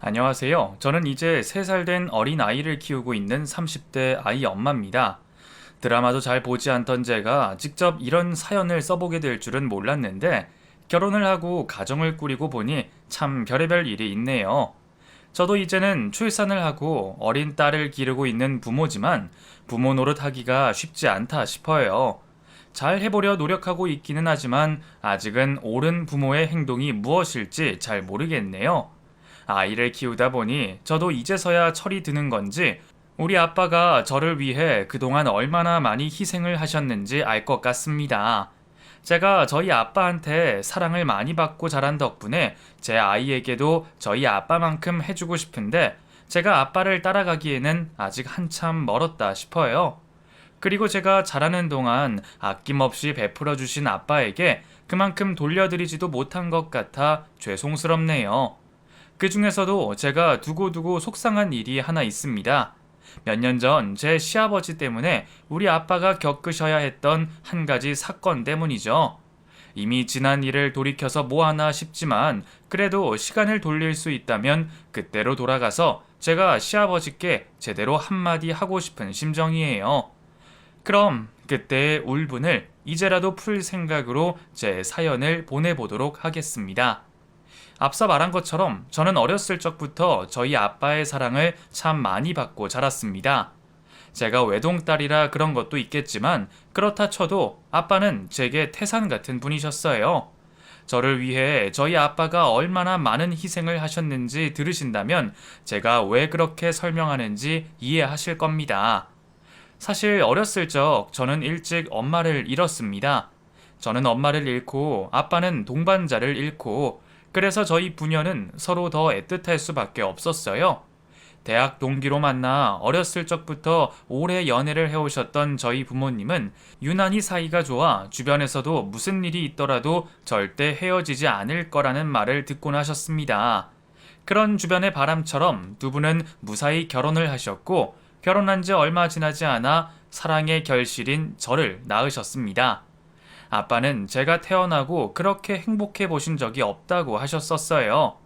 안녕하세요. 저는 이제 3살 된 어린 아이를 키우고 있는 30대 아이 엄마입니다. 드라마도 잘 보지 않던 제가 직접 이런 사연을 써보게 될 줄은 몰랐는데 결혼을 하고 가정을 꾸리고 보니 참 별의별 일이 있네요. 저도 이제는 출산을 하고 어린 딸을 기르고 있는 부모지만 부모 노릇하기가 쉽지 않다 싶어요. 잘 해보려 노력하고 있기는 하지만 아직은 옳은 부모의 행동이 무엇일지 잘 모르겠네요. 아이를 키우다 보니 저도 이제서야 철이 드는 건지 우리 아빠가 저를 위해 그동안 얼마나 많이 희생을 하셨는지 알 것 같습니다. 제가 저희 아빠한테 사랑을 많이 받고 자란 덕분에 제 아이에게도 저희 아빠만큼 해주고 싶은데 제가 아빠를 따라가기에는 아직 한참 멀었다 싶어요. 그리고 제가 자라는 동안 아낌없이 베풀어 주신 아빠에게 그만큼 돌려드리지도 못한 것 같아 죄송스럽네요. 그 중에서도 제가 두고두고 속상한 일이 하나 있습니다. 몇 년 전 제 시아버지 때문에 우리 아빠가 겪으셔야 했던 한 가지 사건 때문이죠. 이미 지난 일을 돌이켜서 뭐하나 싶지만 그래도 시간을 돌릴 수 있다면 그때로 돌아가서 제가 시아버지께 제대로 한마디 하고 싶은 심정이에요. 그럼 그때의 울분을 이제라도 풀 생각으로 제 사연을 보내보도록 하겠습니다. 앞서 말한 것처럼 저는 어렸을 적부터 저희 아빠의 사랑을 참 많이 받고 자랐습니다. 제가 외동딸이라 그런 것도 있겠지만 그렇다 쳐도 아빠는 제게 태산 같은 분이셨어요. 저를 위해 저희 아빠가 얼마나 많은 희생을 하셨는지 들으신다면 제가 왜 그렇게 설명하는지 이해하실 겁니다. 사실 어렸을 적 저는 일찍 엄마를 잃었습니다. 저는 엄마를 잃고 아빠는 동반자를 잃고 그래서 저희 부녀는 서로 더 애틋할 수밖에 없었어요. 대학 동기로 만나 어렸을 적부터 오래 연애를 해오셨던 저희 부모님은 유난히 사이가 좋아 주변에서도 무슨 일이 있더라도 절대 헤어지지 않을 거라는 말을 듣곤 하셨습니다. 그런 주변의 바람처럼 두 분은 무사히 결혼을 하셨고 결혼한 지 얼마 지나지 않아 사랑의 결실인 저를 낳으셨습니다. 아빠는 제가 태어나고 그렇게 행복해 보신 적이 없다고 하셨었어요.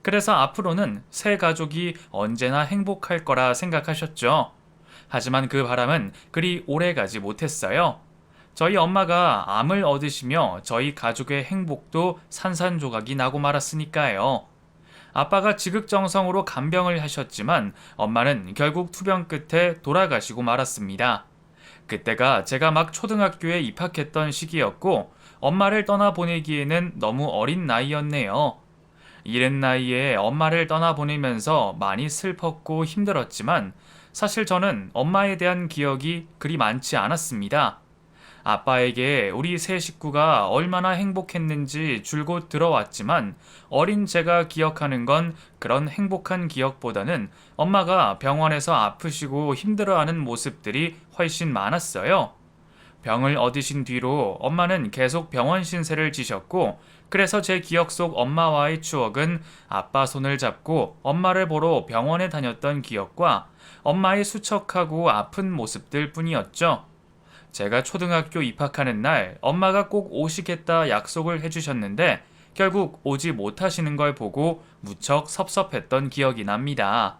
그래서 앞으로는 새 가족이 언제나 행복할 거라 생각하셨죠. 하지만 그 바람은 그리 오래 가지 못했어요. 저희 엄마가 암을 얻으시며 저희 가족의 행복도 산산조각이 나고 말았으니까요. 아빠가 지극정성으로 간병을 하셨지만 엄마는 결국 투병 끝에 돌아가시고 말았습니다. 그때가 제가 막 초등학교에 입학했던 시기였고 엄마를 떠나보내기에는 너무 어린 나이였네요. 이른 나이에 엄마를 떠나보내면서 많이 슬펐고 힘들었지만 사실 저는 엄마에 대한 기억이 그리 많지 않았습니다. 아빠에게 우리 세 식구가 얼마나 행복했는지 줄곧 들어왔지만 어린 제가 기억하는 건 그런 행복한 기억보다는 엄마가 병원에서 아프시고 힘들어하는 모습들이 훨씬 많았어요. 병을 얻으신 뒤로 엄마는 계속 병원 신세를 지셨고 그래서 제 기억 속 엄마와의 추억은 아빠 손을 잡고 엄마를 보러 병원에 다녔던 기억과 엄마의 수척하고 아픈 모습들 뿐이었죠. 제가 초등학교 입학하는 날 엄마가 꼭 오시겠다 약속을 해주셨는데 결국 오지 못하시는 걸 보고 무척 섭섭했던 기억이 납니다.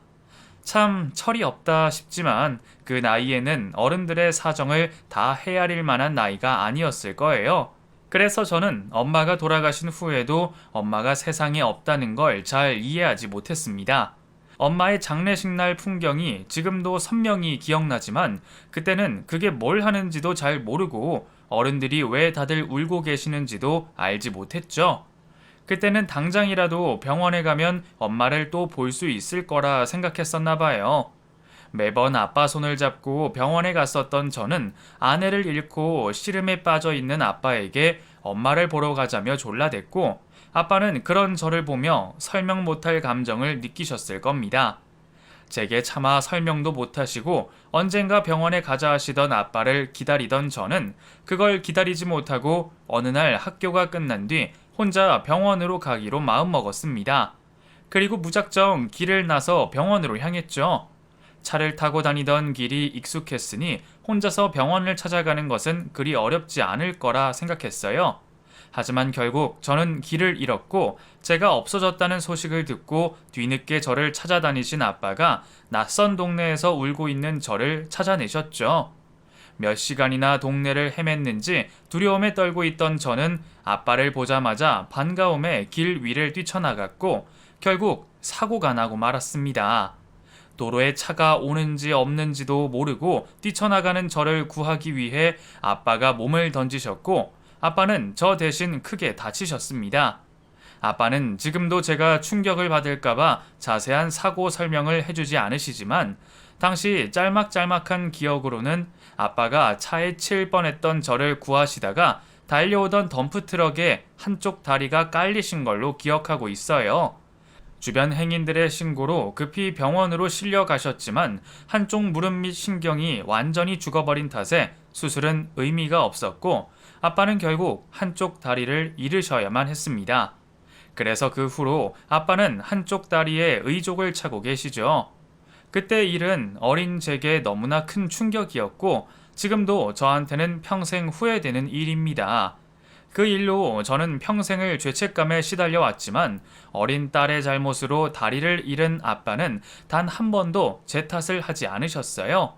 참 철이 없다 싶지만 그 나이에는 어른들의 사정을 다 헤아릴 만한 나이가 아니었을 거예요. 그래서 저는 엄마가 돌아가신 후에도 엄마가 세상에 없다는 걸 잘 이해하지 못했습니다. 엄마의 장례식 날 풍경이 지금도 선명히 기억나지만 그때는 그게 뭘 하는지도 잘 모르고 어른들이 왜 다들 울고 계시는지도 알지 못했죠. 그때는 당장이라도 병원에 가면 엄마를 또 볼 수 있을 거라 생각했었나 봐요. 매번 아빠 손을 잡고 병원에 갔었던 저는 아내를 잃고 시름에 빠져 있는 아빠에게 엄마를 보러 가자며 졸라댔고 아빠는 그런 저를 보며 설명 못할 감정을 느끼셨을 겁니다. 제게 차마 설명도 못하시고 언젠가 병원에 가자 하시던 아빠를 기다리던 저는 그걸 기다리지 못하고 어느 날 학교가 끝난 뒤 혼자 병원으로 가기로 마음먹었습니다. 그리고 무작정 길을 나서 병원으로 향했죠. 차를 타고 다니던 길이 익숙했으니 혼자서 병원을 찾아가는 것은 그리 어렵지 않을 거라 생각했어요. 하지만 결국 저는 길을 잃었고 제가 없어졌다는 소식을 듣고 뒤늦게 저를 찾아다니신 아빠가 낯선 동네에서 울고 있는 저를 찾아내셨죠. 몇 시간이나 동네를 헤맸는지 두려움에 떨고 있던 저는 아빠를 보자마자 반가움에 길 위를 뛰쳐나갔고 결국 사고가 나고 말았습니다. 도로에 차가 오는지 없는지도 모르고 뛰쳐나가는 저를 구하기 위해 아빠가 몸을 던지셨고 아빠는 저 대신 크게 다치셨습니다. 아빠는 지금도 제가 충격을 받을까봐 자세한 사고 설명을 해주지 않으시지만 당시 짤막짤막한 기억으로는 아빠가 차에 칠 뻔했던 저를 구하시다가 달려오던 덤프트럭에 한쪽 다리가 깔리신 걸로 기억하고 있어요. 주변 행인들의 신고로 급히 병원으로 실려 가셨지만 한쪽 무릎 및 신경이 완전히 죽어버린 탓에 수술은 의미가 없었고 아빠는 결국 한쪽 다리를 잃으셔야만 했습니다. 그래서 그 후로 아빠는 한쪽 다리에 의족을 차고 계시죠. 그때 일은 어린 제게 너무나 큰 충격이었고 지금도 저한테는 평생 후회되는 일입니다. 그 일로 저는 평생을 죄책감에 시달려 왔지만 어린 딸의 잘못으로 다리를 잃은 아빠는 단 한 번도 제 탓을 하지 않으셨어요.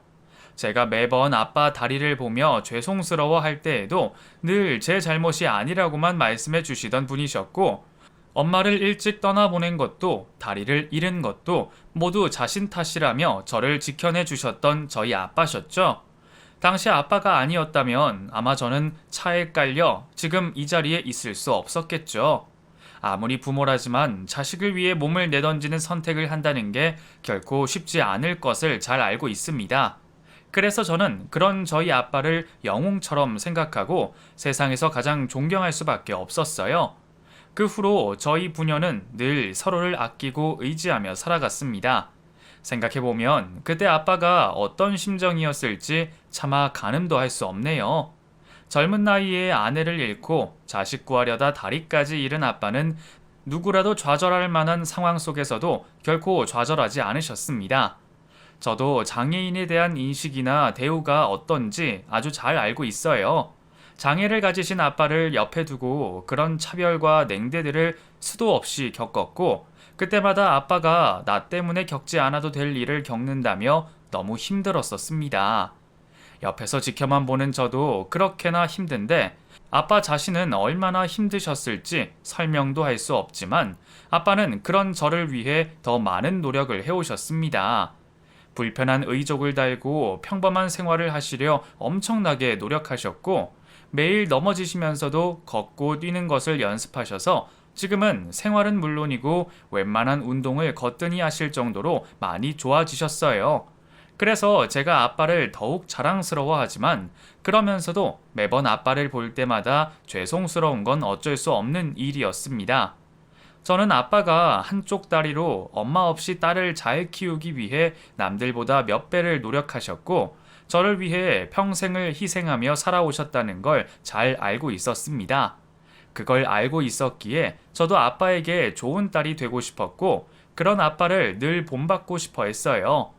제가 매번 아빠 다리를 보며 죄송스러워 할 때에도 늘 제 잘못이 아니라고만 말씀해 주시던 분이셨고 엄마를 일찍 떠나보낸 것도 다리를 잃은 것도 모두 자신 탓이라며 저를 지켜내 주셨던 저희 아빠셨죠. 당시 아빠가 아니었다면 아마 저는 차에 깔려 지금 이 자리에 있을 수 없었겠죠. 아무리 부모라지만 자식을 위해 몸을 내던지는 선택을 한다는 게 결코 쉽지 않을 것을 잘 알고 있습니다. 그래서 저는 그런 저희 아빠를 영웅처럼 생각하고 세상에서 가장 존경할 수밖에 없었어요. 그 후로 저희 부녀는 늘 서로를 아끼고 의지하며 살아갔습니다. 생각해보면 그때 아빠가 어떤 심정이었을지 차마 가늠도 할 수 없네요. 젊은 나이에 아내를 잃고 자식 구하려다 다리까지 잃은 아빠는 누구라도 좌절할 만한 상황 속에서도 결코 좌절하지 않으셨습니다. 저도 장애인에 대한 인식이나 대우가 어떤지 아주 잘 알고 있어요. 장애를 가지신 아빠를 옆에 두고 그런 차별과 냉대들을 수도 없이 겪었고 그때마다 아빠가 나 때문에 겪지 않아도 될 일을 겪는다며 너무 힘들었었습니다. 옆에서 지켜만 보는 저도 그렇게나 힘든데 아빠 자신은 얼마나 힘드셨을지 설명도 할 수 없지만 아빠는 그런 저를 위해 더 많은 노력을 해오셨습니다. 불편한 의족을 달고 평범한 생활을 하시려 엄청나게 노력하셨고 매일 넘어지시면서도 걷고 뛰는 것을 연습하셔서 지금은 생활은 물론이고 웬만한 운동을 거뜬히 하실 정도로 많이 좋아지셨어요. 그래서 제가 아빠를 더욱 자랑스러워하지만 그러면서도 매번 아빠를 볼 때마다 죄송스러운 건 어쩔 수 없는 일이었습니다. 저는 아빠가 한쪽 다리로 엄마 없이 딸을 잘 키우기 위해 남들보다 몇 배를 노력하셨고 저를 위해 평생을 희생하며 살아오셨다는 걸 잘 알고 있었습니다. 그걸 알고 있었기에 저도 아빠에게 좋은 딸이 되고 싶었고 그런 아빠를 늘 본받고 싶어 했어요.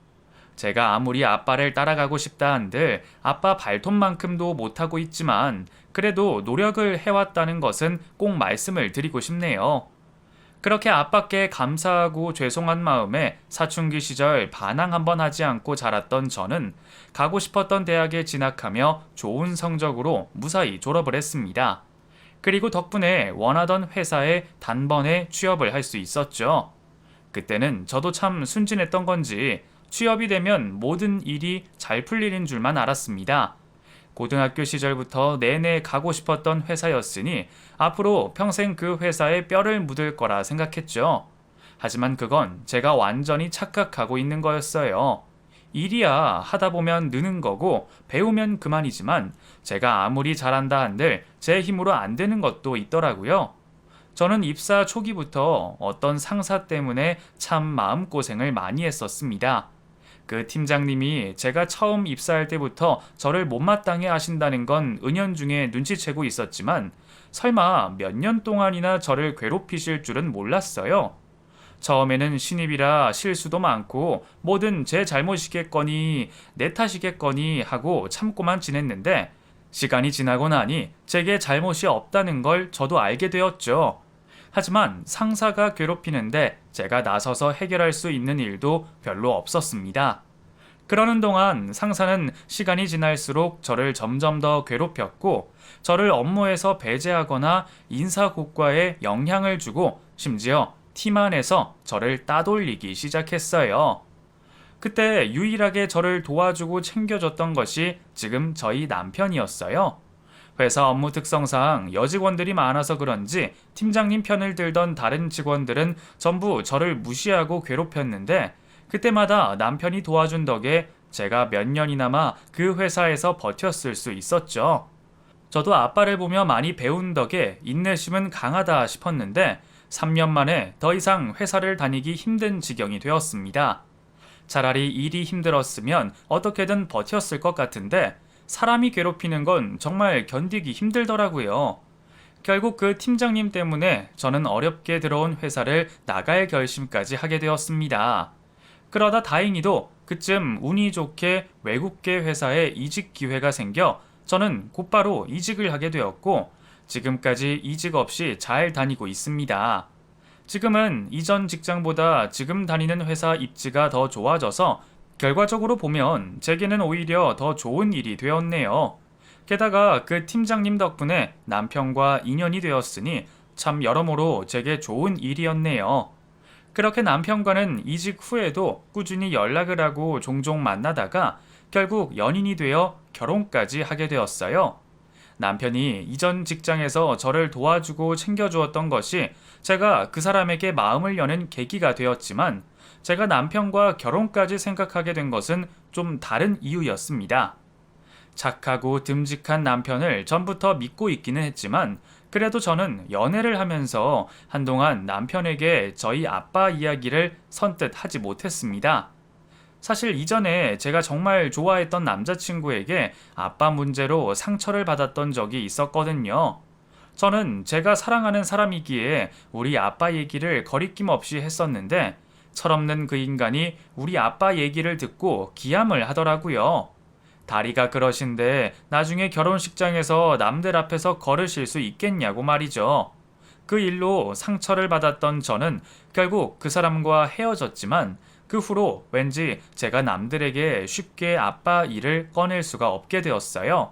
제가 아무리 아빠를 따라가고 싶다 한들 아빠 발톱만큼도 못하고 있지만 그래도 노력을 해왔다는 것은 꼭 말씀을 드리고 싶네요. 그렇게 아빠께 감사하고 죄송한 마음에 사춘기 시절 반항 한번 하지 않고 자랐던 저는 가고 싶었던 대학에 진학하며 좋은 성적으로 무사히 졸업을 했습니다. 그리고 덕분에 원하던 회사에 단번에 취업을 할 수 있었죠. 그때는 저도 참 순진했던 건지 취업이 되면 모든 일이 잘 풀리는 줄만 알았습니다. 고등학교 시절부터 내내 가고 싶었던 회사였으니 앞으로 평생 그 회사에 뼈를 묻을 거라 생각했죠. 하지만 그건 제가 완전히 착각하고 있는 거였어요. 일이야 하다 보면 느는 거고 배우면 그만이지만 제가 아무리 잘한다 한들 제 힘으로 안 되는 것도 있더라고요. 저는 입사 초기부터 어떤 상사 때문에 참 마음고생을 많이 했었습니다. 그 팀장님이 제가 처음 입사할 때부터 저를 못마땅해 하신다는 건 은연중에 눈치채고 있었지만 설마 몇 년 동안이나 저를 괴롭히실 줄은 몰랐어요. 처음에는 신입이라 실수도 많고 뭐든 제 잘못이겠거니 내 탓이겠거니 하고 참고만 지냈는데 시간이 지나고 나니 제게 잘못이 없다는 걸 저도 알게 되었죠. 하지만 상사가 괴롭히는데 제가 나서서 해결할 수 있는 일도 별로 없었습니다. 그러는 동안 상사는 시간이 지날수록 저를 점점 더 괴롭혔고, 저를 업무에서 배제하거나 인사고과에 영향을 주고, 심지어 팀 안에서 저를 따돌리기 시작했어요. 그때 유일하게 저를 도와주고 챙겨줬던 것이 지금 저희 남편이었어요. 회사 업무 특성상 여직원들이 많아서 그런지 팀장님 편을 들던 다른 직원들은 전부 저를 무시하고 괴롭혔는데, 그때마다 남편이 도와준 덕에 제가 몇 년이나마 그 회사에서 버텼을 수 있었죠. 저도 아빠를 보며 많이 배운 덕에 인내심은 강하다 싶었는데 3년 만에 더 이상 회사를 다니기 힘든 지경이 되었습니다. 차라리 일이 힘들었으면 어떻게든 버텼을 것 같은데 사람이 괴롭히는 건 정말 견디기 힘들더라고요. 결국 그 팀장님 때문에 저는 어렵게 들어온 회사를 나갈 결심까지 하게 되었습니다. 그러다 다행히도 그쯤 운이 좋게 외국계 회사에 이직 기회가 생겨 저는 곧바로 이직을 하게 되었고, 지금까지 이직 없이 잘 다니고 있습니다. 지금은 이전 직장보다 지금 다니는 회사 입지가 더 좋아져서 결과적으로 보면 제게는 오히려 더 좋은 일이 되었네요. 게다가 그 팀장님 덕분에 남편과 인연이 되었으니 참 여러모로 제게 좋은 일이었네요. 그렇게 남편과는 이직 후에도 꾸준히 연락을 하고 종종 만나다가 결국 연인이 되어 결혼까지 하게 되었어요. 남편이 이전 직장에서 저를 도와주고 챙겨주었던 것이 제가 그 사람에게 마음을 여는 계기가 되었지만, 제가 남편과 결혼까지 생각하게 된 것은 좀 다른 이유였습니다. 착하고 듬직한 남편을 전부터 믿고 있기는 했지만, 그래도 저는 연애를 하면서 한동안 남편에게 저희 아빠 이야기를 선뜻 하지 못했습니다. 사실 이전에 제가 정말 좋아했던 남자친구에게 아빠 문제로 상처를 받았던 적이 있었거든요. 저는 제가 사랑하는 사람이기에 우리 아빠 얘기를 거리낌 없이 했었는데, 철없는 그 인간이 우리 아빠 얘기를 듣고 기함을 하더라고요. 다리가 그러신데 나중에 결혼식장에서 남들 앞에서 걸으실 수 있겠냐고 말이죠. 그 일로 상처를 받았던 저는 결국 그 사람과 헤어졌지만, 그 후로 왠지 제가 남들에게 쉽게 아빠 일을 꺼낼 수가 없게 되었어요.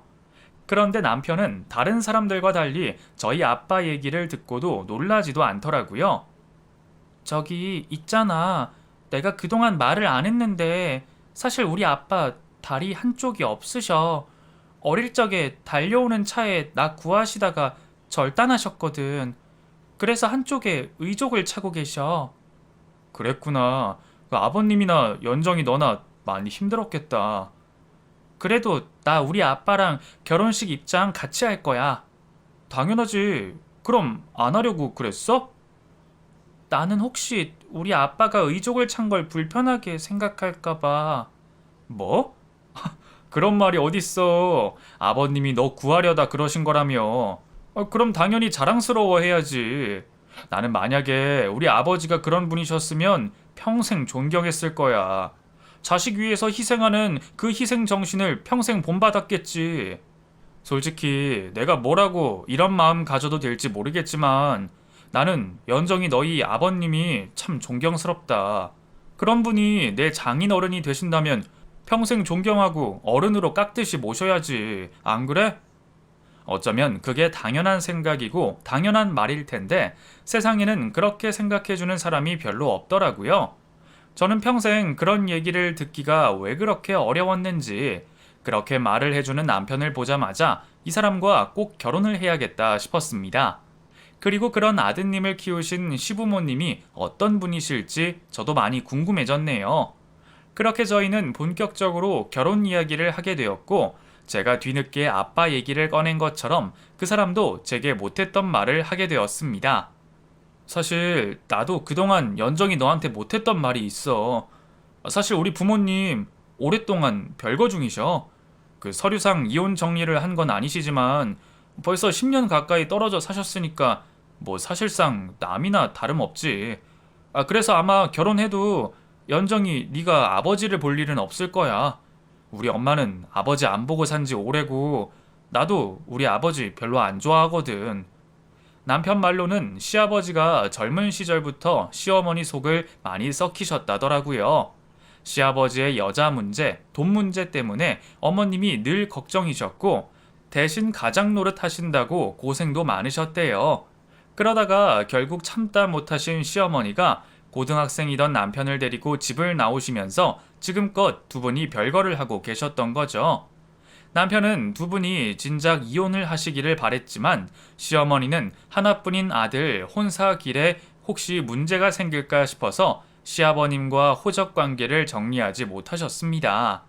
그런데 남편은 다른 사람들과 달리 저희 아빠 얘기를 듣고도 놀라지도 않더라고요. 저기 있잖아. 내가 그동안 말을 안 했는데 사실 우리 아빠 다리 한쪽이 없으셔. 어릴 적에 달려오는 차에 나 구하시다가 절단하셨거든. 그래서 한쪽에 의족을 차고 계셔. 그랬구나. 그 아버님이나 연정이 너나 많이 힘들었겠다. 그래도 나 우리 아빠랑 결혼식 입장 같이 할 거야. 당연하지. 그럼 안 하려고 그랬어? 나는 혹시 우리 아빠가 의족을 찬 걸 불편하게 생각할까 봐. 뭐? 그런 말이 어딨어. 아버님이 너 구하려다 그러신 거라며. 그럼 당연히 자랑스러워해야지. 나는 만약에 우리 아버지가 그런 분이셨으면 평생 존경했을 거야. 자식 위해서 희생하는 그 희생 정신을 평생 본받았겠지. 솔직히 내가 뭐라고 이런 마음 가져도 될지 모르겠지만 나는 연정이 너희 아버님이 참 존경스럽다. 그런 분이 내 장인어른이 되신다면 평생 존경하고 어른으로 깍듯이 모셔야지. 안 그래? 어쩌면 그게 당연한 생각이고 당연한 말일 텐데 세상에는 그렇게 생각해주는 사람이 별로 없더라고요. 저는 평생 그런 얘기를 듣기가 왜 그렇게 어려웠는지, 그렇게 말을 해주는 남편을 보자마자 이 사람과 꼭 결혼을 해야겠다 싶었습니다. 그리고 그런 아드님을 키우신 시부모님이 어떤 분이실지 저도 많이 궁금해졌네요. 그렇게 저희는 본격적으로 결혼 이야기를 하게 되었고, 제가 뒤늦게 아빠 얘기를 꺼낸 것처럼 그 사람도 제게 못했던 말을 하게 되었습니다. 사실 나도 그동안 연정이 너한테 못했던 말이 있어. 사실 우리 부모님 오랫동안 별거 중이셔. 그 서류상 이혼 정리를 한 건 아니시지만 벌써 10년 가까이 떨어져 사셨으니까 뭐 사실상 남이나 다름없지. 그래서 아마 결혼해도 연정이 네가 아버지를 볼 일은 없을 거야. 우리 엄마는 아버지 안 보고 산지 오래고 나도 우리 아버지 별로 안 좋아하거든. 남편 말로는 시아버지가 젊은 시절부터 시어머니 속을 많이 썩히셨다더라고요. 시아버지의 여자 문제, 돈 문제 때문에 어머님이 늘 걱정이셨고 대신 가장 노릇 하신다고 고생도 많으셨대요. 그러다가 결국 참다 못하신 시어머니가 고등학생이던 남편을 데리고 집을 나오시면서 지금껏 두 분이 별거를 하고 계셨던 거죠. 남편은 두 분이 진작 이혼을 하시기를 바랬지만 시어머니는 하나뿐인 아들 혼사 길에 혹시 문제가 생길까 싶어서 시아버님과 호적 관계를 정리하지 못하셨습니다.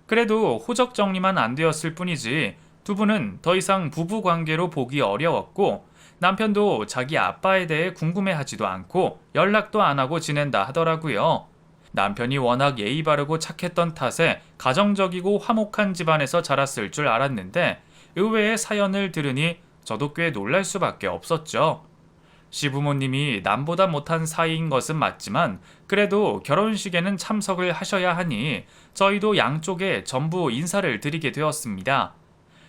그래도 호적 정리만 안 되었을 뿐이지 두 분은 더 이상 부부 관계로 보기 어려웠고 남편도 자기 아빠에 대해 궁금해하지도 않고 연락도 안 하고 지낸다 하더라고요. 남편이 워낙 예의 바르고 착했던 탓에 가정적이고 화목한 집안에서 자랐을 줄 알았는데 의외의 사연을 들으니 저도 꽤 놀랄 수밖에 없었죠. 시부모님이 남보다 못한 사이인 것은 맞지만 그래도 결혼식에는 참석을 하셔야 하니 저희도 양쪽에 전부 인사를 드리게 되었습니다.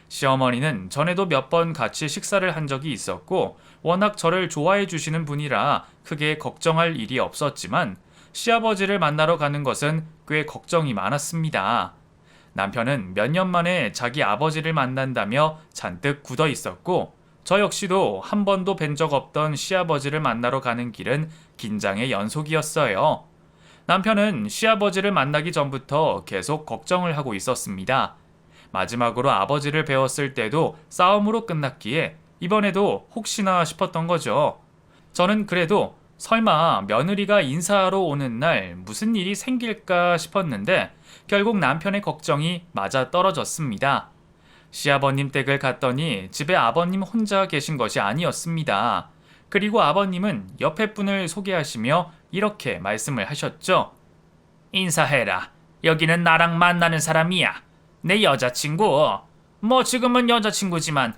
시어머니는 전에도 몇 번 같이 식사를 한 적이 있었고 워낙 저를 좋아해 주시는 분이라 크게 걱정할 일이 없었지만 시아버지를 만나러 가는 것은 꽤 걱정이 많았습니다. 남편은 몇 년 만에 자기 아버지를 만난다며 잔뜩 굳어 있었고 저 역시도 한 번도 뵌 적 없던 시아버지를 만나러 가는 길은 긴장의 연속이었어요. 남편은 시아버지를 만나기 전부터 계속 걱정을 하고 있었습니다. 마지막으로 아버지를 뵈었을 때도 싸움으로 끝났기에 이번에도 혹시나 싶었던 거죠. 저는 그래도 설마 며느리가 인사하러 오는 날 무슨 일이 생길까 싶었는데 결국 남편의 걱정이 맞아 떨어졌습니다. 시아버님 댁을 갔더니 집에 아버님 혼자 계신 것이 아니었습니다. 그리고 아버님은 옆에 분을 소개하시며 이렇게 말씀을 하셨죠. 인사해라. 여기는 나랑 만나는 사람이야. 내 여자친구. 뭐 지금은 여자친구지만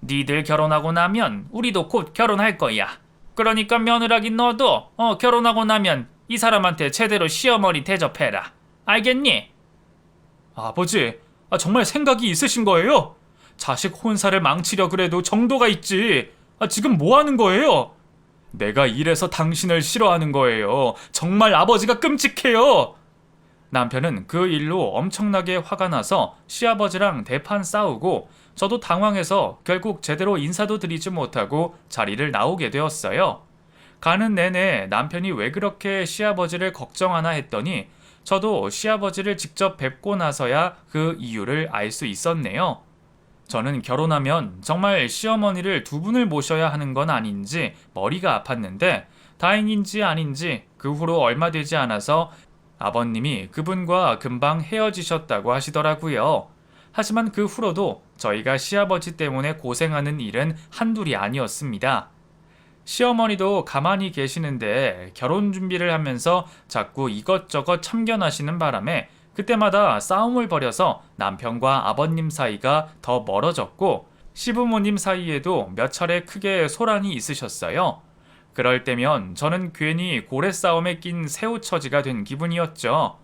니들 결혼하고 나면 우리도 곧 결혼할 거야. 그러니까 며느라기 너도 결혼하고 나면 이 사람한테 제대로 시어머니 대접해라. 알겠니? 아버지, 정말 생각이 있으신 거예요? 자식 혼사를 망치려 그래도 정도가 있지. 지금 뭐 하는 거예요? 내가 이래서 당신을 싫어하는 거예요. 정말 아버지가 끔찍해요. 남편은 그 일로 엄청나게 화가 나서 시아버지랑 대판 싸우고 저도 당황해서 결국 제대로 인사도 드리지 못하고 자리를 나오게 되었어요. 가는 내내 남편이 왜 그렇게 시아버지를 걱정하나 했더니 저도 시아버지를 직접 뵙고 나서야 그 이유를 알 수 있었네요. 저는 결혼하면 정말 시어머니를 두 분을 모셔야 하는 건 아닌지 머리가 아팠는데 다행인지 아닌지 그 후로 얼마 되지 않아서 아버님이 그분과 금방 헤어지셨다고 하시더라고요. 하지만 그 후로도 저희가 시아버지 때문에 고생하는 일은 한둘이 아니었습니다. 시어머니도 가만히 계시는데 결혼 준비를 하면서 자꾸 이것저것 참견하시는 바람에 그때마다 싸움을 벌여서 남편과 아버님 사이가 더 멀어졌고 시부모님 사이에도 몇 차례 크게 소란이 있으셨어요. 그럴 때면 저는 괜히 고래 싸움에 낀 새우처지가 된 기분이었죠.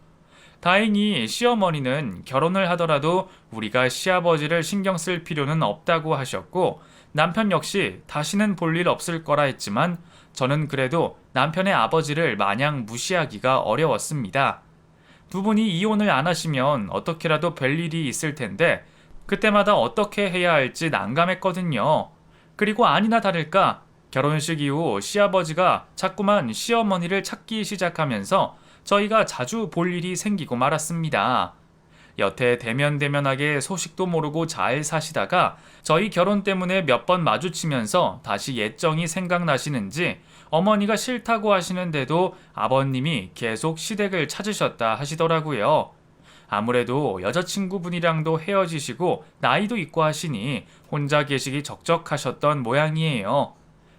다행히 시어머니는 결혼을 하더라도 우리가 시아버지를 신경 쓸 필요는 없다고 하셨고 남편 역시 다시는 볼 일 없을 거라 했지만 저는 그래도 남편의 아버지를 마냥 무시하기가 어려웠습니다. 두 분이 이혼을 안 하시면 어떻게라도 뵐 일이 있을 텐데 그때마다 어떻게 해야 할지 난감했거든요. 그리고 아니나 다를까 결혼식 이후 시아버지가 자꾸만 시어머니를 찾기 시작하면서 저희가 자주 볼 일이 생기고 말았습니다. 여태 대면대면하게 소식도 모르고 잘 사시다가 저희 결혼 때문에 몇 번 마주치면서 다시 옛정이 생각나시는지 어머니가 싫다고 하시는데도 아버님이 계속 시댁을 찾으셨다 하시더라고요. 아무래도 여자친구분이랑도 헤어지시고 나이도 있고 하시니 혼자 계시기 적적하셨던 모양이에요.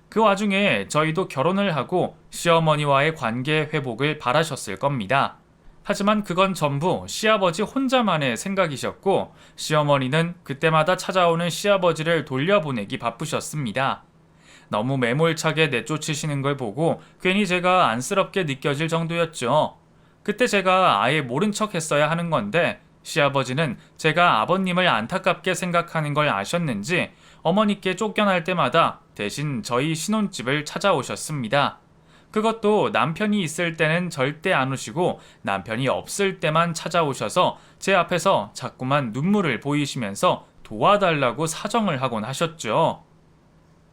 그 와중에 저희도 결혼을 하고 시어머니와의 관계 회복을 바라셨을 겁니다. 하지만 그건 전부 시아버지 혼자만의 생각이셨고 시어머니는 그때마다 찾아오는 시아버지를 돌려보내기 바쁘셨습니다. 너무 매몰차게 내쫓으시는 걸 보고 괜히 제가 안쓰럽게 느껴질 정도였죠. 그때 제가 아예 모른 척 했어야 하는 건데 시아버지는 제가 아버님을 안타깝게 생각하는 걸 아셨는지 어머니께 쫓겨날 때마다 대신 저희 신혼집을 찾아오셨습니다. 그것도 남편이 있을 때는 절대 안 오시고 남편이 없을 때만 찾아오셔서 제 앞에서 자꾸만 눈물을 보이시면서 도와달라고 사정을 하곤 하셨죠.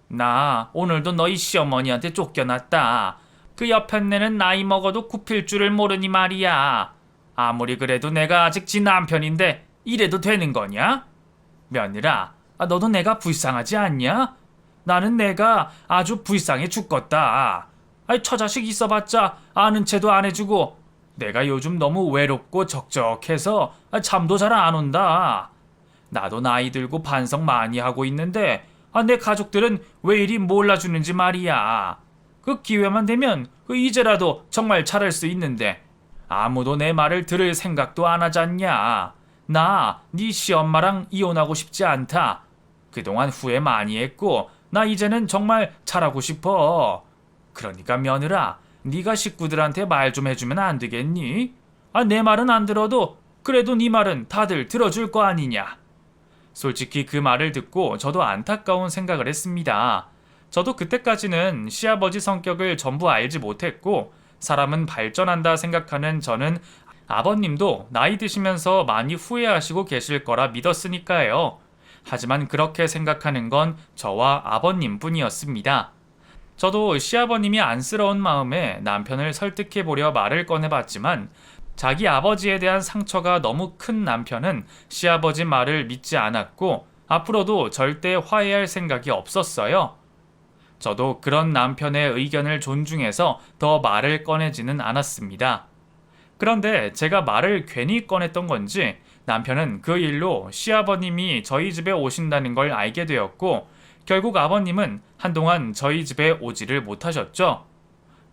나 오늘도 너희 시어머니한테 쫓겨났다. 그 여편네는 나이 먹어도 굽힐 줄을 모르니 말이야. 아무리 그래도 내가 아직 지 남편인데 이래도 되는 거냐? 며느라, 너도 내가 불쌍하지 않냐? 나는 내가 아주 불쌍해 죽겠다. 처자식 있어봤자 아는 채도 안 해주고 내가 요즘 너무 외롭고 적적해서 잠도 잘 안 온다. 나도 나이 들고 반성 많이 하고 있는데 내 가족들은 왜 이리 몰라주는지 말이야. 그 기회만 되면 이제라도 정말 잘할 수 있는데 아무도 내 말을 들을 생각도 안 하잖냐. 나 네 시엄마랑 이혼하고 싶지 않다. 그동안 후회 많이 했고 나 이제는 정말 잘하고 싶어. 그러니까 며느라, 네가 식구들한테 말 좀 해주면 안 되겠니? 내 말은 안 들어도 그래도 네 말은 다들 들어줄 거 아니냐. 솔직히 그 말을 듣고 저도 안타까운 생각을 했습니다. 저도 그때까지는 시아버지 성격을 전부 알지 못했고 사람은 발전한다 생각하는 저는 아버님도 나이 드시면서 많이 후회하시고 계실 거라 믿었으니까요. 하지만 그렇게 생각하는 건 저와 아버님 뿐이었습니다. 저도 시아버님이 안쓰러운 마음에 남편을 설득해보려 말을 꺼내봤지만 자기 아버지에 대한 상처가 너무 큰 남편은 시아버지 말을 믿지 않았고 앞으로도 절대 화해할 생각이 없었어요. 저도 그런 남편의 의견을 존중해서 더 말을 꺼내지는 않았습니다. 그런데 제가 말을 괜히 꺼냈던 건지 남편은 그 일로 시아버님이 저희 집에 오신다는 걸 알게 되었고 결국 아버님은 한동안 저희 집에 오지를 못하셨죠.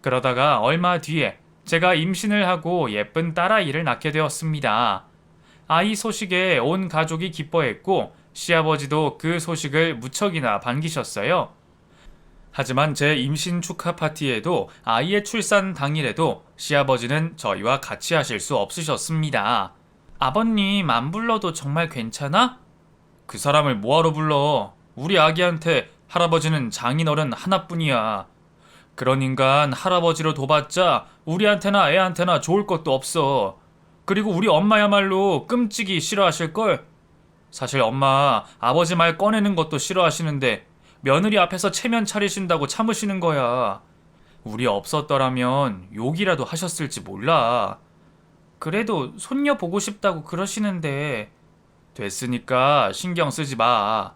그러다가 얼마 뒤에 제가 임신을 하고 예쁜 딸아이를 낳게 되었습니다. 아이 소식에 온 가족이 기뻐했고 시아버지도 그 소식을 무척이나 반기셨어요. 하지만 제 임신 축하 파티에도 아이의 출산 당일에도 시아버지는 저희와 같이 하실 수 없으셨습니다. 아버님 안 불러도 정말 괜찮아? 그 사람을 뭐하러 불러? 우리 아기한테 할아버지는 장인어른 하나뿐이야. 그런 인간 할아버지로 둬봤자 우리한테나 애한테나 좋을 것도 없어. 그리고 우리 엄마야말로 끔찍이 싫어하실걸? 사실 엄마 아버지 말 꺼내는 것도 싫어하시는데 며느리 앞에서 체면 차리신다고 참으시는 거야. 우리 없었더라면 욕이라도 하셨을지 몰라. 그래도 손녀 보고 싶다고 그러시는데 됐으니까 신경 쓰지 마.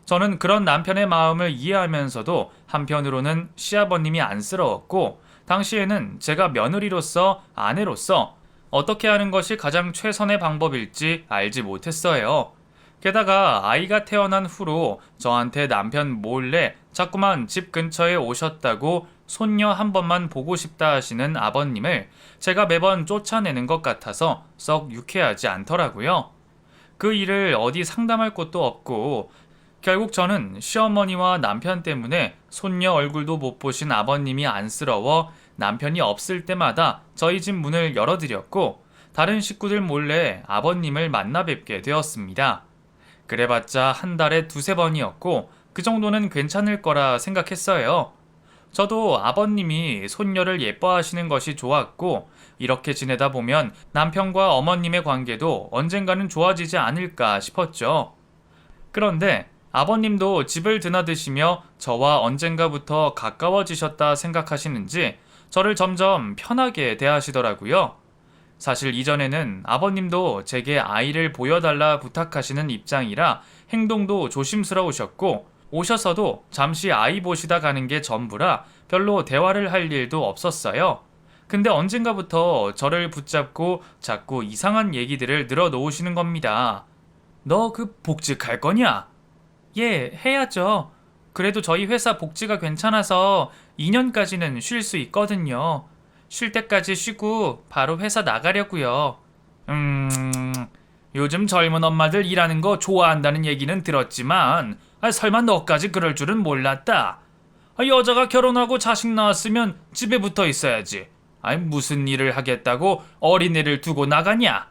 저는 그런 남편의 마음을 이해하면서도 한편으로는 시아버님이 안쓰러웠고 당시에는 제가 며느리로서 아내로서 어떻게 하는 것이 가장 최선의 방법일지 알지 못했어요. 게다가 아이가 태어난 후로 저한테 남편 몰래 자꾸만 집 근처에 오셨다고 손녀 한 번만 보고 싶다 하시는 아버님을 제가 매번 쫓아내는 것 같아서 썩 유쾌하지 않더라고요. 그 일을 어디 상담할 곳도 없고 결국 저는 시어머니와 남편 때문에 손녀 얼굴도 못 보신 아버님이 안쓰러워 남편이 없을 때마다 저희 집 문을 열어드렸고 다른 식구들 몰래 아버님을 만나 뵙게 되었습니다. 그래봤자 한 달에 2~3번이었고 그 정도는 괜찮을 거라 생각했어요. 저도 아버님이 손녀를 예뻐하시는 것이 좋았고 이렇게 지내다 보면 남편과 어머님의 관계도 언젠가는 좋아지지 않을까 싶었죠. 그런데 아버님도 집을 드나드시며 저와 언젠가부터 가까워지셨다 생각하시는지 저를 점점 편하게 대하시더라고요. 사실 이전에는 아버님도 제게 아이를 보여달라 부탁하시는 입장이라 행동도 조심스러우셨고 오셔서도 잠시 아이 보시다 가는 게 전부라 별로 대화를 할 일도 없었어요. 근데 언젠가부터 저를 붙잡고 자꾸 이상한 얘기들을 늘어놓으시는 겁니다. 너 그 복직할 거냐? 예, 해야죠. 그래도 저희 회사 복지가 괜찮아서 2년까지는 쉴 수 있거든요. 쉴 때까지 쉬고 바로 회사 나가려고요. 요즘 젊은 엄마들 일하는 거 좋아한다는 얘기는 들었지만 설마 너까지 그럴 줄은 몰랐다. 여자가 결혼하고 자식 낳았으면 집에 붙어 있어야지. 무슨 일을 하겠다고 어린애를 두고 나가냐?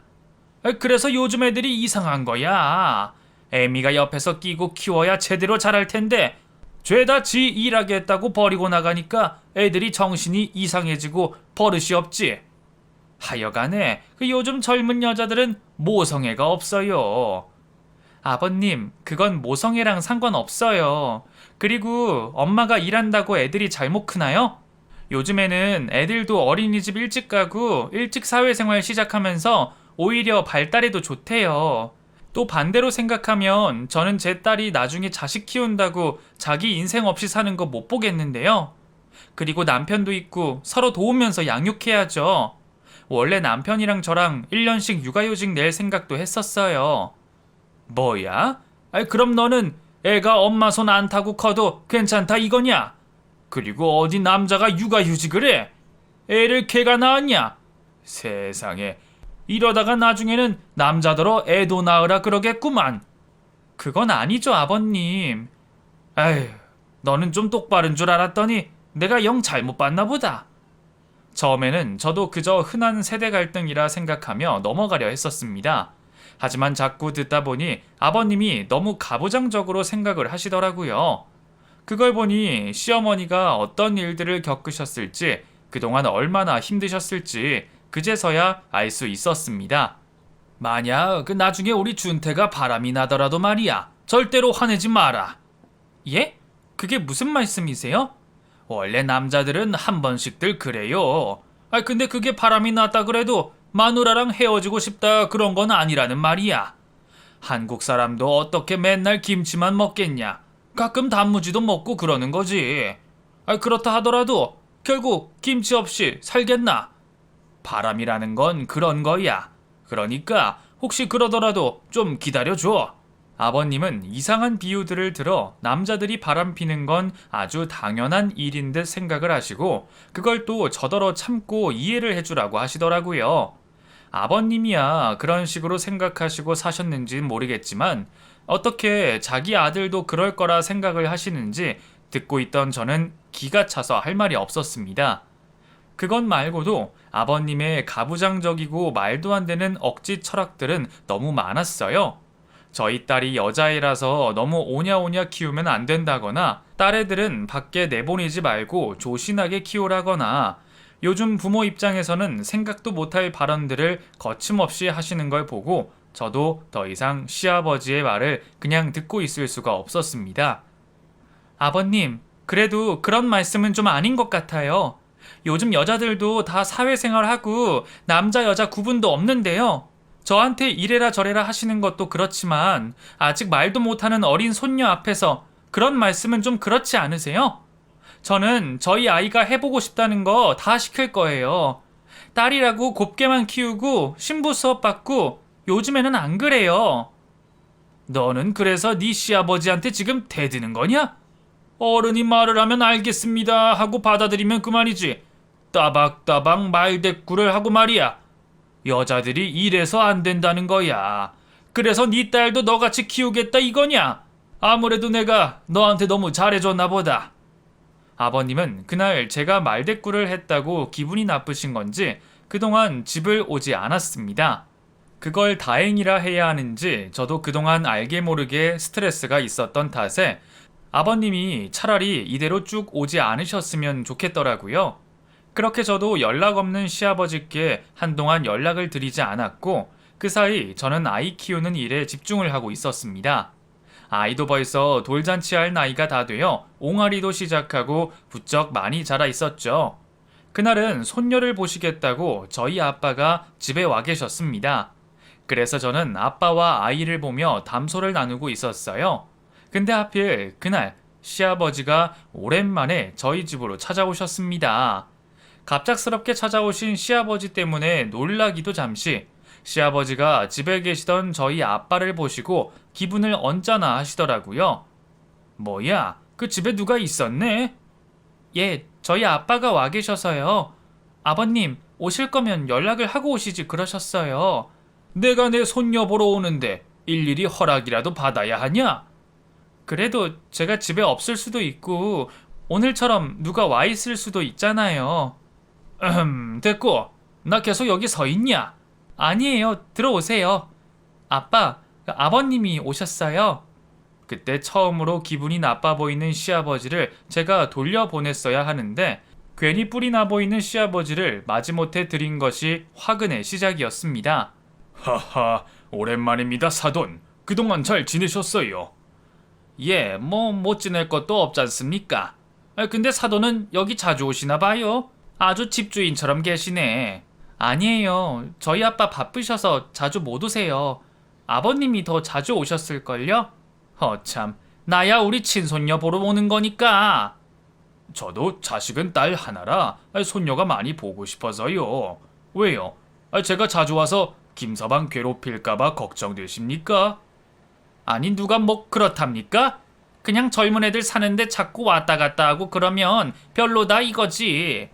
그래서 요즘 애들이 이상한 거야. 애미가 옆에서 끼고 키워야 제대로 자랄 텐데 죄다 지 일하겠다고 버리고 나가니까 애들이 정신이 이상해지고 버릇이 없지. 하여간에 요즘 젊은 여자들은 모성애가 없어요. 아버님, 그건 모성애랑 상관없어요. 그리고 엄마가 일한다고 애들이 잘못 크나요? 요즘에는 애들도 어린이집 일찍 가고 일찍 사회생활 시작하면서 오히려 발달에도 좋대요. 또 반대로 생각하면 저는 제 딸이 나중에 자식 키운다고 자기 인생 없이 사는 거 못 보겠는데요. 그리고 남편도 있고 서로 도우면서 양육해야죠. 원래 남편이랑 저랑 1년씩 육아휴직 낼 생각도 했었어요. 뭐야? 그럼 너는 애가 엄마 손 안 타고 커도 괜찮다 이거냐? 그리고 어디 남자가 육아휴직을 해? 애를 걔가 낳았냐? 세상에, 이러다가 나중에는 남자더러 애도 낳으라 그러겠구만. 그건 아니죠, 아버님. 에휴, 너는 좀 똑바른 줄 알았더니 내가 영 잘못 봤나 보다. 처음에는 저도 그저 흔한 세대 갈등이라 생각하며 넘어가려 했었습니다. 하지만 자꾸 듣다 보니 아버님이 너무 가부장적으로 생각을 하시더라고요. 그걸 보니 시어머니가 어떤 일들을 겪으셨을지, 그동안 얼마나 힘드셨을지 그제서야 알 수 있었습니다. 만약 나중에 우리 준태가 바람이 나더라도 말이야, 절대로 화내지 마라. 예? 그게 무슨 말씀이세요? 원래 남자들은 한 번씩들 그래요. 근데 그게 바람이 났다 그래도 마누라랑 헤어지고 싶다 그런 건 아니라는 말이야. 한국 사람도 어떻게 맨날 김치만 먹겠냐. 가끔 단무지도 먹고 그러는 거지. 그렇다 하더라도 결국 김치 없이 살겠나? 바람이라는 건 그런 거야. 그러니까 혹시 그러더라도 좀 기다려줘. 아버님은 이상한 비유들을 들어 남자들이 바람 피는 건 아주 당연한 일인 듯 생각을 하시고 그걸 또 저더러 참고 이해를 해주라고 하시더라고요. 아버님이야 그런 식으로 생각하시고 사셨는지는 모르겠지만 어떻게 자기 아들도 그럴 거라 생각을 하시는지 듣고 있던 저는 기가 차서 할 말이 없었습니다. 그것 말고도 아버님의 가부장적이고 말도 안 되는 억지 철학들은 너무 많았어요. 저희 딸이 여자애라서 너무 오냐오냐 키우면 안 된다거나 딸애들은 밖에 내보내지 말고 조신하게 키우라거나 요즘 부모 입장에서는 생각도 못할 발언들을 거침없이 하시는 걸 보고 저도 더 이상 시아버지의 말을 그냥 듣고 있을 수가 없었습니다. 아버님, 그래도 그런 말씀은 좀 아닌 것 같아요. 요즘 여자들도 다 사회생활하고 남자 여자 구분도 없는데요. 저한테 이래라 저래라 하시는 것도 그렇지만 아직 말도 못하는 어린 손녀 앞에서 그런 말씀은 좀 그렇지 않으세요? 저는 저희 아이가 해보고 싶다는 거 다 시킬 거예요. 딸이라고 곱게만 키우고 신부 수업 받고 요즘에는 안 그래요. 너는 그래서 네 시아버지한테 지금 대드는 거냐? 어른이 말을 하면 알겠습니다 하고 받아들이면 그만이지. 따박따박 말대꾸를 하고 말이야. 여자들이 이래서 안 된다는 거야. 그래서 네 딸도 너같이 키우겠다 이거냐? 아무래도 내가 너한테 너무 잘해줬나 보다. 아버님은 그날 제가 말대꾸를 했다고 기분이 나쁘신 건지 그동안 집을 오지 않았습니다. 그걸 다행이라 해야 하는지 저도 그동안 알게 모르게 스트레스가 있었던 탓에 아버님이 차라리 이대로 쭉 오지 않으셨으면 좋겠더라고요. 그렇게 저도 연락 없는 시아버지께 한동안 연락을 드리지 않았고 그 사이 저는 아이 키우는 일에 집중을 하고 있었습니다. 아이도 벌써 돌잔치할 나이가 다 되어 옹알이도 시작하고 부쩍 많이 자라 있었죠. 그날은 손녀를 보시겠다고 저희 아빠가 집에 와 계셨습니다. 그래서 저는 아빠와 아이를 보며 담소를 나누고 있었어요. 근데 하필 그날 시아버지가 오랜만에 저희 집으로 찾아오셨습니다. 갑작스럽게 찾아오신 시아버지 때문에 놀라기도 잠시 시아버지가 집에 계시던 저희 아빠를 보시고 기분을 언짢아 하시더라고요. 뭐야, 그 집에 누가 있었네? 예, 저희 아빠가 와 계셔서요. 아버님, 오실 거면 연락을 하고 오시지 그러셨어요. 내가 내 손녀 보러 오는데 일일이 허락이라도 받아야 하냐? 그래도 제가 집에 없을 수도 있고 오늘처럼 누가 와 있을 수도 있잖아요. 됐고, 나 계속 여기 서 있냐? 아니에요. 들어오세요. 아빠, 아버님이 오셨어요. 그때 처음으로 기분이 나빠 보이는 시아버지를 제가 돌려보냈어야 하는데 괜히 뿔이 나 보이는 시아버지를 마지못해 드린 것이 화근의 시작이었습니다. 하하, 오랜만입니다, 사돈. 그동안 잘 지내셨어요? 예, 뭐 못 지낼 것도 없지 않습니까? 근데 사돈은 여기 자주 오시나 봐요. 아주 집주인처럼 계시네. 아니에요. 저희 아빠 바쁘셔서 자주 못 오세요. 아버님이 더 자주 오셨을걸요? 참, 나야 우리 친손녀 보러 오는 거니까. 저도 자식은 딸 하나라 손녀가 많이 보고 싶어서요. 왜요? 제가 자주 와서 김서방 괴롭힐까봐 걱정되십니까? 아니 누가 뭐 그렇답니까? 그냥 젊은 애들 사는데 자꾸 왔다 갔다 하고 그러면 별로다 이거지.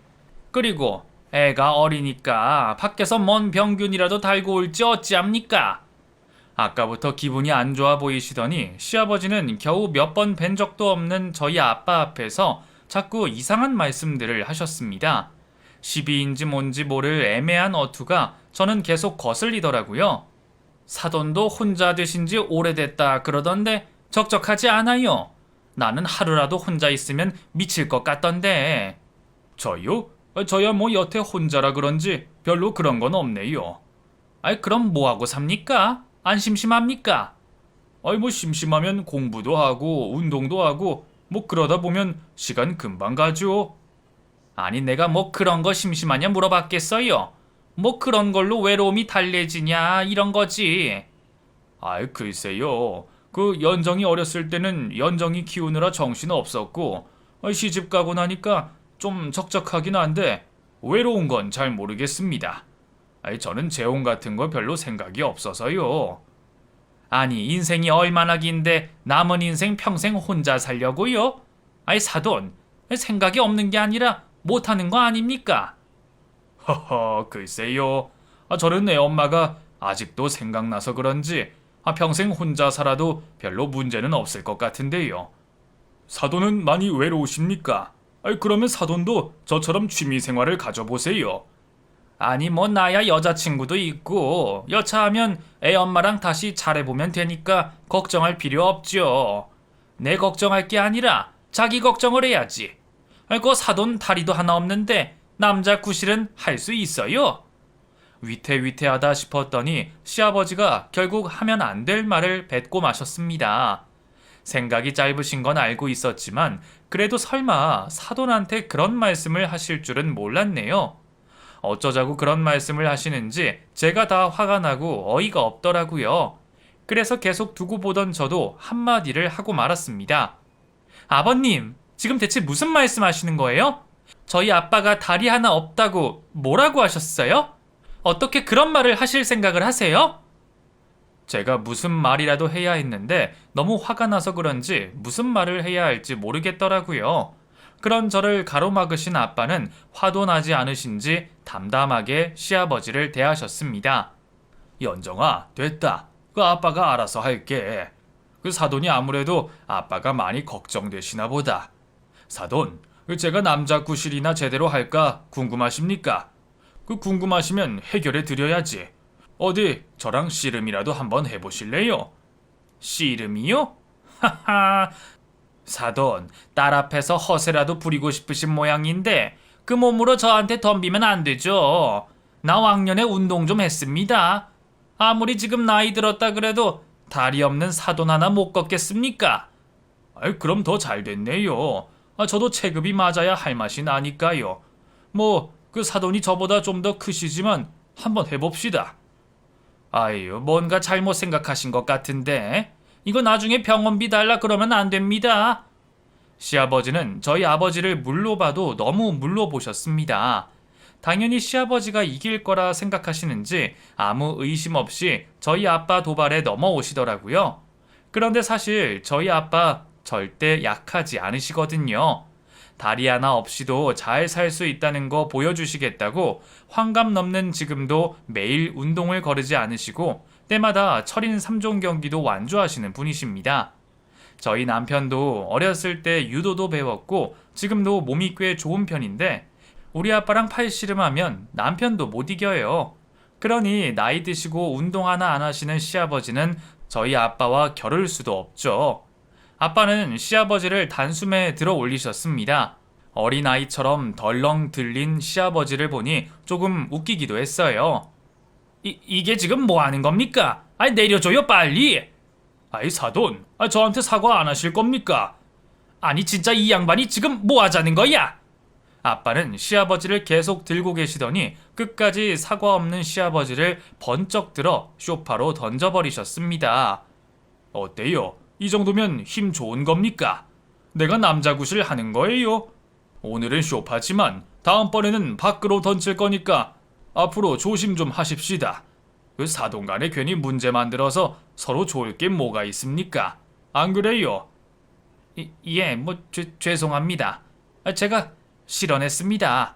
그리고 애가 어리니까 밖에서 먼 병균이라도 달고 올지 어찌합니까? 아까부터 기분이 안 좋아 보이시더니 시아버지는 겨우 몇 번 뵌 적도 없는 저희 아빠 앞에서 자꾸 이상한 말씀들을 하셨습니다. 시비인지 뭔지 모를 애매한 어투가 저는 계속 거슬리더라고요. 사돈도 혼자 되신 지 오래됐다 그러던데 적적하지 않아요. 나는 하루라도 혼자 있으면 미칠 것 같던데. 저요? 저야 뭐 여태 혼자라 그런지 별로 그런 건 없네요. 그럼 뭐하고 삽니까? 안 심심합니까? 뭐 심심하면 공부도 하고 운동도 하고 뭐 그러다 보면 시간 금방 가죠. 아니 내가 뭐 그런 거 심심하냐 물어봤겠어요. 뭐 그런 걸로 외로움이 달래지냐 이런 거지. 글쎄요. 그 연정이 어렸을 때는 연정이 키우느라 정신 없었고 시집 가고 나니까 좀 적적하긴 한데 외로운 건 잘 모르겠습니다. 저는 재혼 같은 거 별로 생각이 없어서요. 아니 인생이 얼마나 긴데 남은 인생 평생 혼자 살려고요? 사돈, 생각이 없는 게 아니라 못하는 거 아닙니까? 허허, 글쎄요. 저는 애 엄마가 아직도 생각나서 그런지 평생 혼자 살아도 별로 문제는 없을 것 같은데요. 사돈은 많이 외로우십니까? 그러면 사돈도 저처럼 취미 생활을 가져보세요. 아니 뭐 나야 여자친구도 있고 여차하면 애 엄마랑 다시 잘해보면 되니까 걱정할 필요 없죠. 내 걱정할 게 아니라 자기 걱정을 해야지. 그 사돈 다리도 하나 없는데 남자 구실은 할 수 있어요? 위태위태하다 싶었더니 시아버지가 결국 하면 안 될 말을 뱉고 마셨습니다. 생각이 짧으신 건 알고 있었지만 그래도 설마 사돈한테 그런 말씀을 하실 줄은 몰랐네요. 어쩌자고 그런 말씀을 하시는지 제가 다 화가 나고 어이가 없더라고요. 그래서 계속 두고 보던 저도 한마디를 하고 말았습니다. 아버님, 지금 대체 무슨 말씀 하시는 거예요? 저희 아빠가 다리 하나 없다고 뭐라고 하셨어요? 어떻게 그런 말을 하실 생각을 하세요? 제가 무슨 말이라도 해야 했는데 너무 화가 나서 그런지 무슨 말을 해야 할지 모르겠더라고요. 그런 저를 가로막으신 아빠는 화도 나지 않으신지 담담하게 시아버지를 대하셨습니다. 연정아, 됐다. 그 아빠가 알아서 할게. 그 사돈이 아무래도 아빠가 많이 걱정되시나 보다. 사돈, 제가 남자 구실이나 제대로 할까 궁금하십니까? 궁금하시면 해결해 드려야지. 어디 저랑 씨름이라도 한번 해보실래요? 씨름이요? 하하, 사돈, 딸 앞에서 허세라도 부리고 싶으신 모양인데 그 몸으로 저한테 덤비면 안 되죠. 나 왕년에 운동 좀 했습니다. 아무리 지금 나이 들었다 그래도 다리 없는 사돈 하나 못 걷겠습니까? 그럼 더 잘 됐네요. 저도 체급이 맞아야 할 맛이 나니까요. 뭐 그 사돈이 저보다 좀 더 크시지만 한번 해봅시다. 뭔가 잘못 생각하신 것 같은데 이거 나중에 병원비 달라 그러면 안 됩니다. 시아버지는 저희 아버지를 물로 봐도 너무 물로 보셨습니다. 당연히 시아버지가 이길 거라 생각하시는지 아무 의심 없이 저희 아빠 도발에 넘어오시더라고요. 그런데 사실 저희 아빠 절대 약하지 않으시거든요. 다리 하나 없이도 잘 살 수 있다는 거 보여주시겠다고 환갑 넘는 지금도 매일 운동을 거르지 않으시고 때마다 철인 3종 경기도 완주하시는 분이십니다. 저희 남편도 어렸을 때 유도도 배웠고 지금도 몸이 꽤 좋은 편인데 우리 아빠랑 팔씨름하면 남편도 못 이겨요. 그러니 나이 드시고 운동 하나 안 하시는 시아버지는 저희 아빠와 겨룰 수도 없죠. 아빠는 시아버지를 단숨에 들어 올리셨습니다. 어린아이처럼 덜렁 들린 시아버지를 보니 조금 웃기기도 했어요. 이게 지금 뭐 하는 겁니까? 아이, 내려줘요, 빨리! 아이, 사돈, 저한테 사과 안 하실 겁니까? 아니, 진짜 이 양반이 지금 뭐 하자는 거야? 아빠는 시아버지를 계속 들고 계시더니 끝까지 사과 없는 시아버지를 번쩍 들어 소파로 던져버리셨습니다. 어때요? 이 정도면 힘 좋은 겁니까? 내가 남자 구실 하는 거예요? 오늘은 쇼파지만 다음번에는 밖으로 던질 거니까 앞으로 조심 좀 하십시다. 그 사돈 간에 괜히 문제 만들어서 서로 좋을 게 뭐가 있습니까? 안 그래요? 예, 죄송합니다. 제가 실언했습니다.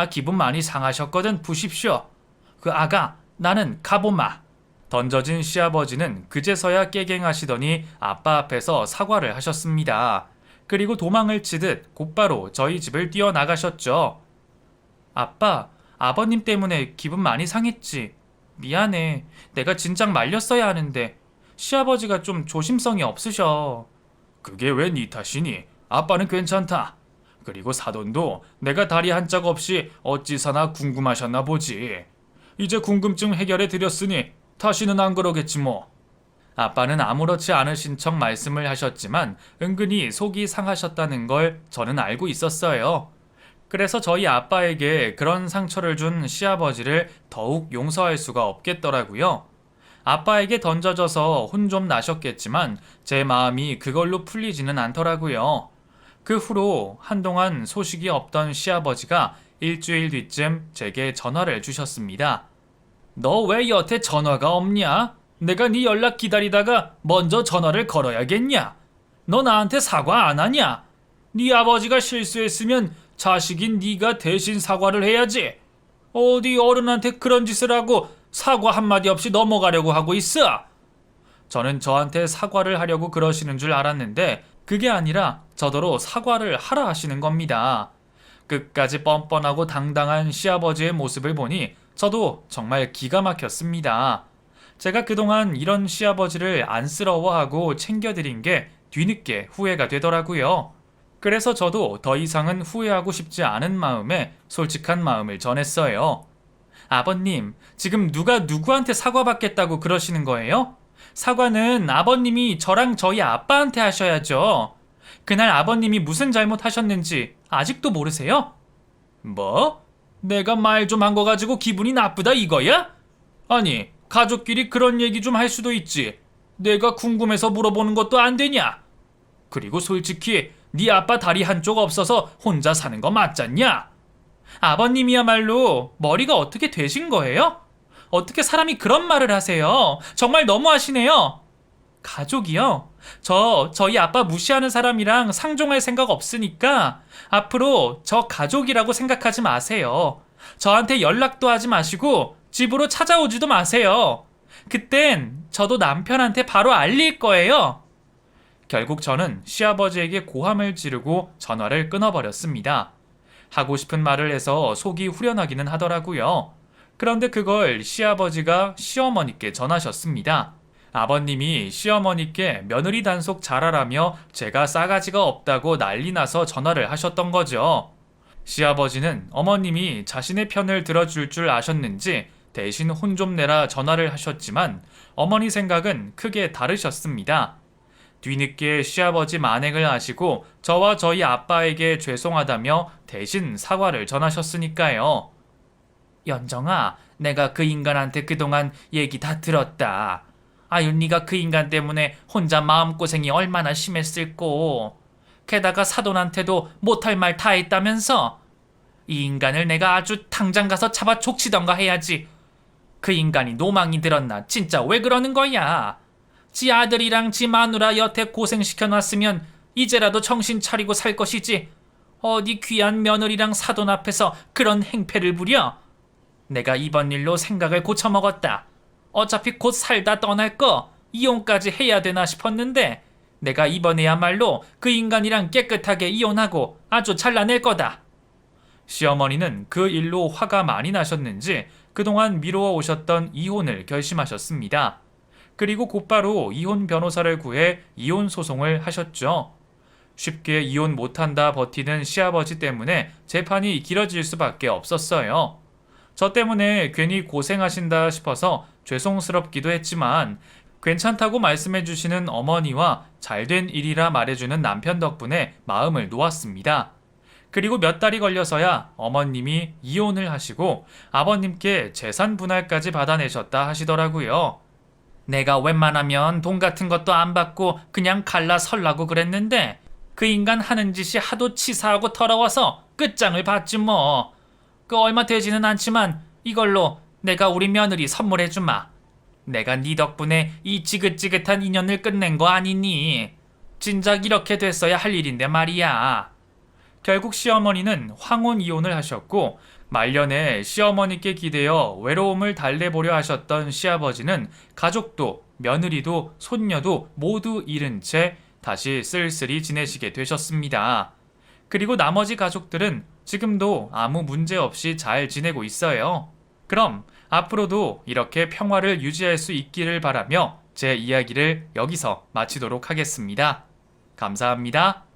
기분 많이 상하셨거든 보십시오. 그 아가, 나는 가보마. 던져진 시아버지는 그제서야 깨갱하시더니 아빠 앞에서 사과를 하셨습니다. 그리고 도망을 치듯 곧바로 저희 집을 뛰어나가셨죠. 아빠, 아버님 때문에 기분 많이 상했지. 미안해. 내가 진작 말렸어야 하는데 시아버지가 좀 조심성이 없으셔. 그게 왜 네 탓이니? 아빠는 괜찮다. 그리고 사돈도 내가 다리 한 짝 없이 어찌사나 궁금하셨나 보지. 이제 궁금증 해결해 드렸으니 다시는 안 그러겠지 뭐. 아빠는 아무렇지 않으신 척 말씀을 하셨지만 은근히 속이 상하셨다는 걸 저는 알고 있었어요. 그래서 저희 아빠에게 그런 상처를 준 시아버지를 더욱 용서할 수가 없겠더라고요. 아빠에게 던져져서 혼 좀 나셨겠지만 제 마음이 그걸로 풀리지는 않더라고요. 그 후로 한동안 소식이 없던 시아버지가 일주일 뒤쯤 제게 전화를 주셨습니다. 너 왜 여태 전화가 없냐? 내가 네 연락 기다리다가 먼저 전화를 걸어야겠냐? 너 나한테 사과 안 하냐? 네 아버지가 실수했으면 자식인 네가 대신 사과를 해야지. 어디 어른한테 그런 짓을 하고 사과 한마디 없이 넘어가려고 하고 있어. 저는 저한테 사과를 하려고 그러시는 줄 알았는데 그게 아니라 저더러 사과를 하라 하시는 겁니다. 끝까지 뻔뻔하고 당당한 시아버지의 모습을 보니 저도 정말 기가 막혔습니다. 제가 그동안 이런 시아버지를 안쓰러워하고 챙겨드린 게 뒤늦게 후회가 되더라고요. 그래서 저도 더 이상은 후회하고 싶지 않은 마음에 솔직한 마음을 전했어요. 아버님, 지금 누가 누구한테 사과받겠다고 그러시는 거예요? 사과는 아버님이 저랑 저희 아빠한테 하셔야죠. 그날 아버님이 무슨 잘못하셨는지 아직도 모르세요? 뭐? 내가 말 좀 한 거 가지고 기분이 나쁘다 이거야? 아니, 가족끼리 그런 얘기 좀 할 수도 있지. 내가 궁금해서 물어보는 것도 안 되냐? 그리고 솔직히 네 아빠 다리 한쪽 없어서 혼자 사는 거 맞잖냐? 아버님이야말로 머리가 어떻게 되신 거예요? 어떻게 사람이 그런 말을 하세요? 정말 너무하시네요. 가족이요? 저희 아빠 무시하는 사람이랑 상종할 생각 없으니까 앞으로 저 가족이라고 생각하지 마세요. 저한테 연락도 하지 마시고 집으로 찾아오지도 마세요. 그땐 저도 남편한테 바로 알릴 거예요. 결국 저는 시아버지에게 고함을 지르고 전화를 끊어버렸습니다. 하고 싶은 말을 해서 속이 후련하기는 하더라고요. 그런데 그걸 시아버지가 시어머니께 전하셨습니다. 아버님이 시어머니께 며느리 단속 잘하라며 제가 싸가지가 없다고 난리 나서 전화를 하셨던 거죠. 시아버지는 어머님이 자신의 편을 들어줄 줄 아셨는지 대신 혼 좀 내라 전화를 하셨지만 어머니 생각은 크게 다르셨습니다. 뒤늦게 시아버지 만행을 아시고 저와 저희 아빠에게 죄송하다며 대신 사과를 전하셨으니까요. 연정아, 내가 그 인간한테 그동안 얘기 다 들었다. 아유, 네가 그 인간 때문에 혼자 마음고생이 얼마나 심했을꼬. 게다가 사돈한테도 못할 말 다 했다면서. 이 인간을 내가 아주 당장 가서 잡아 족치던가 해야지. 그 인간이 노망이 들었나. 진짜 왜 그러는 거야. 지 아들이랑 지 마누라 여태 고생시켜놨으면 이제라도 정신 차리고 살 것이지. 어디 귀한 며느리랑 사돈 앞에서 그런 행패를 부려. 내가 이번 일로 생각을 고쳐먹었다. 어차피 곧 살다 떠날 거 이혼까지 해야 되나 싶었는데 내가 이번에야말로 그 인간이랑 깨끗하게 이혼하고 아주 잘라낼 거다. 시어머니는 그 일로 화가 많이 나셨는지 그동안 미루어 오셨던 이혼을 결심하셨습니다. 그리고 곧바로 이혼 변호사를 구해 이혼 소송을 하셨죠. 쉽게 이혼 못한다 버티는 시아버지 때문에 재판이 길어질 수밖에 없었어요. 저 때문에 괜히 고생하신다 싶어서 죄송스럽기도 했지만 괜찮다고 말씀해 주시는 어머니와 잘된 일이라 말해주는 남편 덕분에 마음을 놓았습니다. 그리고 몇 달이 걸려서야 어머님이 이혼을 하시고 아버님께 재산 분할까지 받아내셨다 하시더라고요. 내가 웬만하면 돈 같은 것도 안 받고 그냥 갈라 설라고 그랬는데 그 인간 하는 짓이 하도 치사하고 더러워서 끝장을 봤지 뭐. 그 얼마 되지는 않지만 이걸로 내가 우리 며느리 선물해주마. 내가 네 덕분에 이 지긋지긋한 인연을 끝낸 거 아니니? 진작 이렇게 됐어야 할 일인데 말이야. 결국 시어머니는 황혼 이혼을 하셨고 말년에 시어머니께 기대어 외로움을 달래보려 하셨던 시아버지는 가족도 며느리도 손녀도 모두 잃은 채 다시 쓸쓸히 지내시게 되셨습니다. 그리고 나머지 가족들은 지금도 아무 문제 없이 잘 지내고 있어요. 그럼 앞으로도 이렇게 평화를 유지할 수 있기를 바라며 제 이야기를 여기서 마치도록 하겠습니다. 감사합니다.